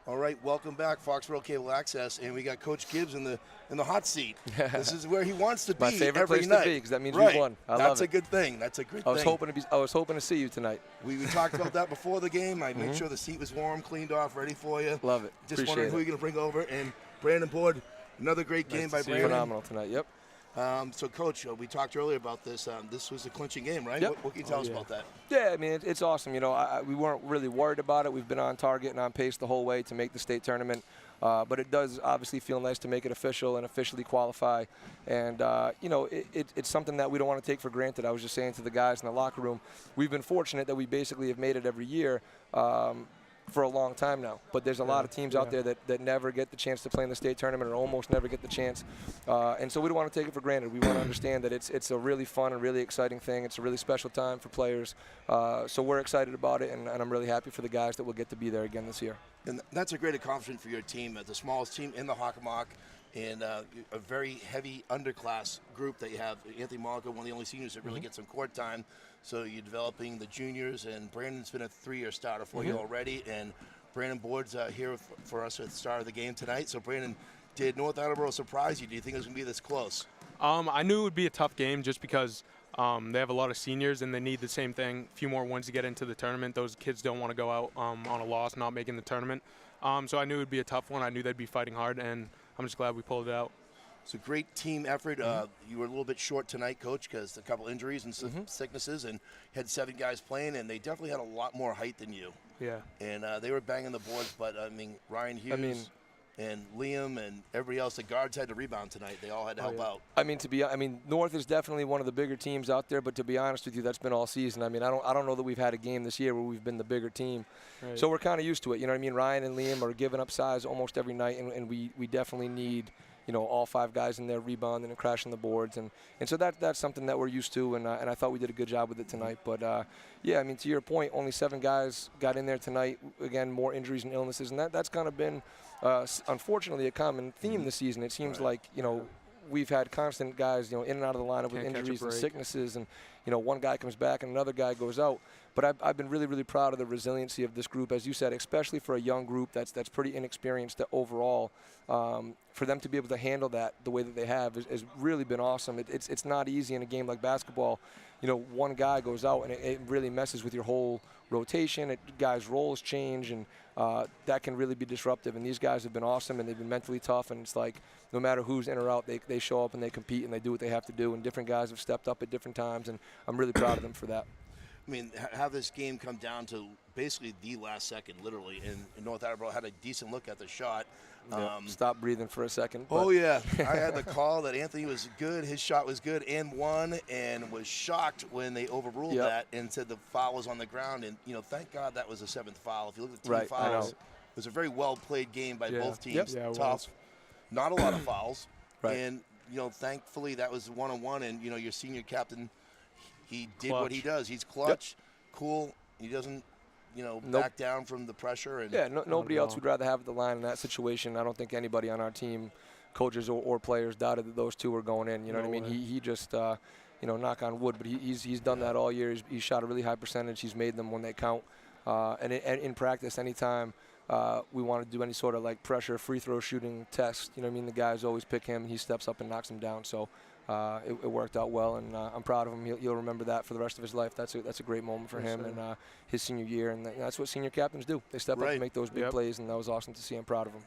All right, welcome back, Foxboro Cable Access, and we got Coach Gibbs in the hot seat. This is where he wants to be My favorite every place night. to be, because that means right. we won. I love That's it. a good thing. That's a good I was thing. hoping to see you tonight. We talked about that before the game. I made sure the seat was warm, cleaned off, ready for you. Love it. Just Appreciate wondering who it. you're going to bring over. And Brandon Board, another great game by Brandon. Phenomenal tonight. Yep. So, Coach, we talked earlier about this. This was a clinching game, right? Yep. What can you tell us about that? Yeah, I mean, it's awesome. You know, we weren't really worried about it. We've been on target and on pace the whole way to make the state tournament. But it does obviously feel nice to make it official and officially qualify. And, you know, it's something that we don't want to take for granted. I was just saying to the guys in the locker room, we've been fortunate that we basically have made it every year for a long time now. But there's a lot of teams out there that never get the chance to play in the state tournament or almost never get the chance. And so we don't want to take it for granted. We want to understand that it's a really fun and really exciting thing. It's a really special time for players. So we're excited about it, and I'm really happy for the guys that will get to be there again this year. And that's a great accomplishment for your team, the smallest team in the Hockomock, and a very heavy underclass group that you have. Anthony Monaco, one of the only seniors that really gets some court time. So you're developing the juniors, and Brandon's been a 3-year starter for you already. And Brandon Board's here for us at the start of the game tonight. So, Brandon, did North Attleboro surprise you? Do you think it was going to be this close? I knew it would be a tough game just because they have a lot of seniors and they need the same thing, a few more wins to get into the tournament. Those kids don't want to go out on a loss, not making the tournament. So I knew it would be a tough one. I knew they'd be fighting hard, and I'm just glad we pulled it out. It's a great team effort. You were a little bit short tonight, Coach, because a couple injuries and some sicknesses, and had 7 guys playing, and they definitely had a lot more height than you. Yeah. And they were banging the boards, but, I mean, Ryan Hughes and Liam and everybody else, the guards had to rebound tonight. They all had to help out. I mean, North is definitely one of the bigger teams out there, but to be honest with you, that's been all season. I mean, I don't know that we've had a game this year where we've been the bigger team. Right. So we're kind of used to it. You know what I mean? Ryan and Liam are giving up size almost every night, and we definitely need, you know, all 5 guys in there rebounding and crashing the boards, and so that's something that we're used to, and I thought we did a good job with it tonight. But yeah, I mean, to your point, only 7 guys got in there tonight. Again, more injuries and illnesses, and that's kind of been unfortunately a common theme this season. It seems like, you know, we've had constant guys, you know, in and out of the lineup with injuries and sicknesses, and, you know, one guy comes back and another guy goes out. But I've been really, really proud of the resiliency of this group, as you said, especially for a young group that's pretty inexperienced overall. For them to be able to handle that the way that they have has really been awesome. It's not easy in a game like basketball. You know, one guy goes out and it really messes with your whole rotation. Guys' roles change, and that can really be disruptive. And these guys have been awesome, and they've been mentally tough. And it's like no matter who's in or out, they show up and they compete and they do what they have to do. And different guys have stepped up at different times, and I'm really proud of them for that. I mean, have this game come down to basically the last second, literally, and North Attleboro had a decent look at the shot. Stop breathing for a second. Oh, yeah. I had the call that Anthony was good, his shot was good, and won, and was shocked when they overruled that and said the foul was on the ground. And, you know, thank God that was the 7th foul. If you look at the team fouls, it was a very well-played game by both teams. Yeah, tough. Not a lot of fouls. And, you know, thankfully that was one-on-one, and, you know, your senior captain, he did what he does. He's clutch, cool. He doesn't, you know, back down from the pressure. And yeah, nobody else would rather have the line in that situation. I don't think anybody on our team, coaches or players, doubted that those 2 were going in. You know what I mean? He just, you know, knock on wood, but he's done that all year. He's shot a really high percentage. He's made them when they count. And in practice, anytime we want to do any sort of like pressure free throw shooting test, you know what I mean? The guys always pick him, and he steps up and knocks them down. So it worked out well, and I'm proud of him. He'll remember that for the rest of his life. That's a great moment for him and his senior year, and that's what senior captains do. They step up and make those big plays, and that was awesome to see. I'm proud of him.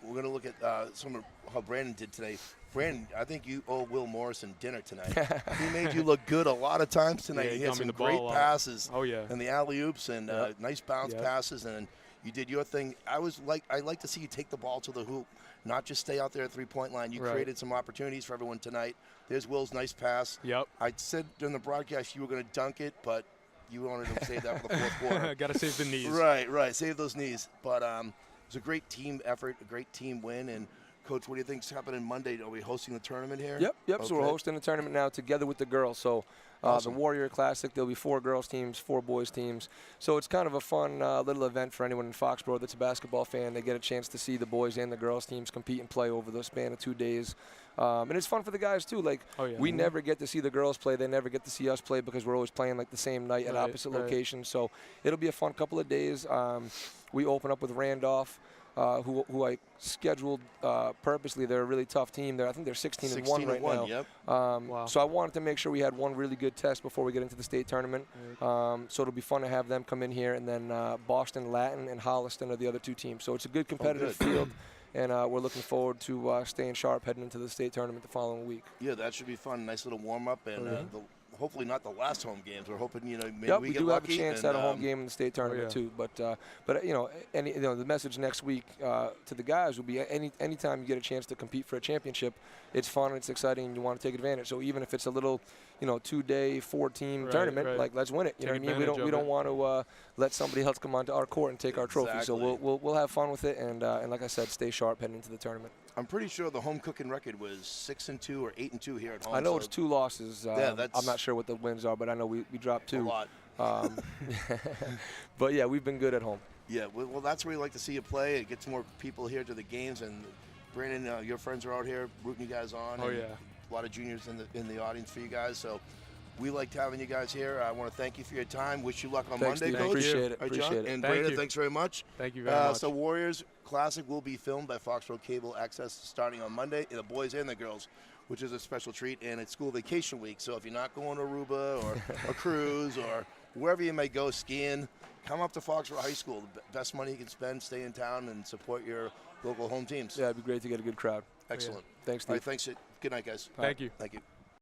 We're going to look at some of how Brandon did today. Brandon, I think you owe Will Morrison dinner tonight. He made you look good a lot of times tonight. He had some great passes. Oh, yeah. And the alley-oops and nice bounce passes, and you did your thing. I like to see you take the ball to the hoop, not just stay out there at three-point line. You created some opportunities for everyone tonight. There's Will's nice pass. Yep. I said during the broadcast you were going to dunk it, but you wanted to save that for the fourth quarter. Got to save the knees. Right. Save those knees. But it was a great team effort, a great team win. And, Coach, what do you think's happening Monday? Are we hosting the tournament here? Yep. Okay. So we're hosting the tournament now together with the girls. So Awesome. the Warrior Classic, there'll be 4 girls teams, 4 boys teams. So it's kind of a fun little event for anyone in Foxboro that's a basketball fan. They get a chance to see the boys and the girls teams compete and play over the span of 2 days. And it's fun for the guys too. Like we never get to see the girls play; they never get to see us play because we're always playing like the same night at opposite locations. So it'll be a fun couple of days. We open up with Randolph, who I scheduled purposely. They're a really tough team. I think they're 16-1 right now. Yep. Wow. So I wanted to make sure we had one really good test before we get into the state tournament. So it'll be fun to have them come in here, and then Boston Latin and Holliston are the other 2 teams. So it's a good competitive field. And we're looking forward to staying sharp heading into the state tournament the following week. Yeah, that should be fun. Nice little warm-up, and hopefully not the last home games. We're hoping, maybe we get lucky. Do have a chance at a home game in the state tournament too. But the message next week to the guys will be anytime you get a chance to compete for a championship, it's fun, it's exciting, and you want to take advantage. So even if it's a little, 2-day, 4-team tournament, like let's win it. You know what I mean? We don't want to let somebody else come onto our court and take our trophy. So we'll have fun with it, and like I said, stay sharp heading into the tournament. I'm pretty sure the home cooking record was 6-2 or 8-2 here at home. I know it's 2 losses. That's I'm not sure what the wins are, but I know we dropped 2. A lot. But yeah, we've been good at home. Yeah, well, that's where we like to see you play. It gets more people here to the games, and Brandon, your friends are out here rooting you guys on. Oh, yeah. A lot of juniors in the audience for you guys, so we liked having you guys here. I want to thank you for your time. Wish you luck on Thanks, Monday, Steve. Coach. Appreciate it. All right, Appreciate John? it. And Thank Brandon, you. thanks very much. Thank you very much. So Warriors Classic will be filmed by Foxboro Cable Access starting on Monday, the boys and the girls, which is a special treat, and it's school vacation week. So if you're not going to Aruba or a cruise or wherever you may go skiing, come up to Foxboro High School. The best money you can spend, stay in town, and support your local home teams. Yeah, it'd be great to get a good crowd. Excellent. Thanks, Steve. All right, thanks. Good night, guys. Thank you. Thank you.